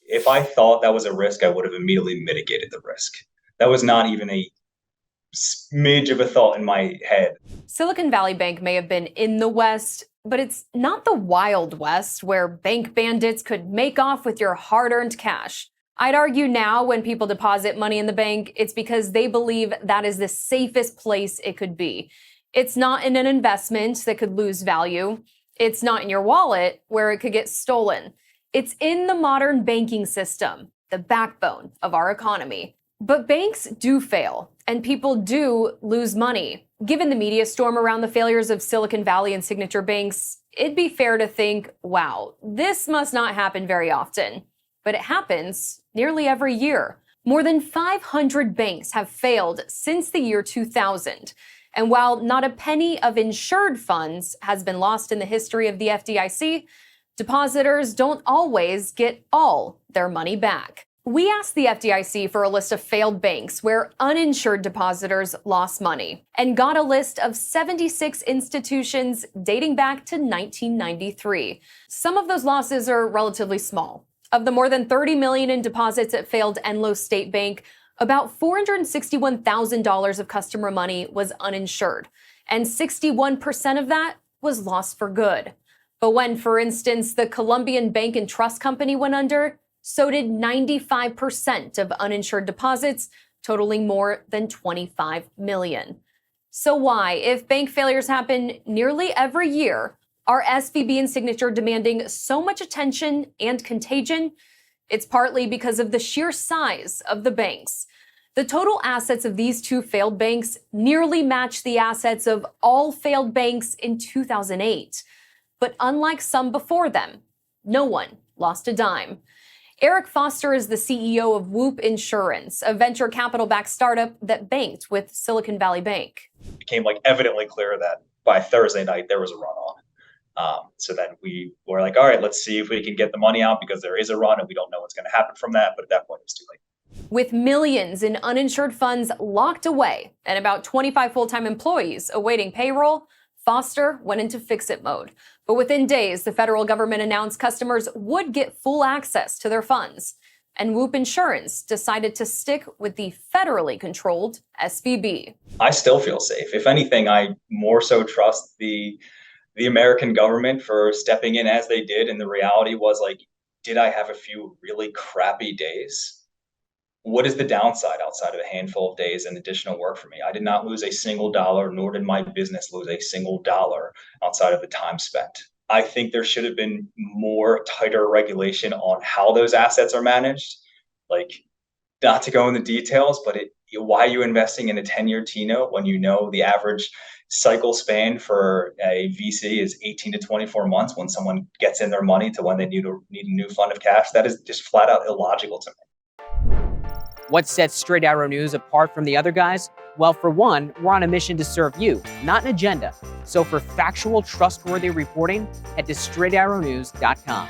If I thought that was a risk, I would have immediately mitigated the risk. That was not even a smidge of a thought in my head. Silicon Valley Bank may have been in the West, but it's not the Wild West where bank bandits could make off with your hard-earned cash. I'd argue now when people deposit money in the bank, it's because they believe that is the safest place it could be. It's not in an investment that could lose value. It's not in your wallet where it could get stolen. It's in the modern banking system, the backbone of our economy. But banks do fail, and people do lose money. Given the media storm around the failures of Silicon Valley and Signature banks, it'd be fair to think, wow, this must not happen very often. But it happens nearly every year. More than 500 banks have failed since the year 2000. And while not a penny of insured funds has been lost in the history of the FDIC, depositors don't always get all their money back. We asked the FDIC for a list of failed banks where uninsured depositors lost money and got a list of 76 institutions dating back to 1993. Some of those losses are relatively small. Of the more than $30 million in deposits at failed Enloe State Bank, about $461,000 of customer money was uninsured, and 61% of that was lost for good. But when, for instance, the Colombian Bank and Trust Company went under, so did 95% of uninsured deposits, totaling more than $25 million. So why, if bank failures happen nearly every year, are SVB and Signature demanding so much attention and contagion? It's partly because of the sheer size of the banks. The total assets of these two failed banks nearly match the assets of all failed banks in 2008. But unlike some before them, no one lost a dime. Eric Foster is the CEO of Whoop Insurance, a venture capital-backed startup that banked with Silicon Valley Bank. It became evidently clear that by Thursday night there was a runoff. So then we were like, all right, let's see if we can get the money out because there is a run and we don't know what's going to happen from that. But at that point, it was too late. With millions in uninsured funds locked away and about 25 full-time employees awaiting payroll, Foster went into fix-it mode. But within days, the federal government announced customers would get full access to their funds. And Whoop Insurance decided to stick with the federally controlled SVB. I still feel safe. If anything, I more so trust the American government for stepping in as they did. And the reality was did I have a few really crappy days? What is the downside outside of a handful of days and additional work for me? I did not lose a single dollar, nor did my business lose a single dollar outside of the time spent. I think there should have been more tighter regulation on how those assets are managed. Not to go into details, but why are you investing in a 10-year T-note when you know the average cycle span for a VC is 18 to 24 months when someone gets in their money to when they need a new fund of cash? That is just flat out illogical to me. What sets Straight Arrow News apart from the other guys? Well, for one, we're on a mission to serve you, not an agenda. So for factual, trustworthy reporting, head to straightarrownews.com.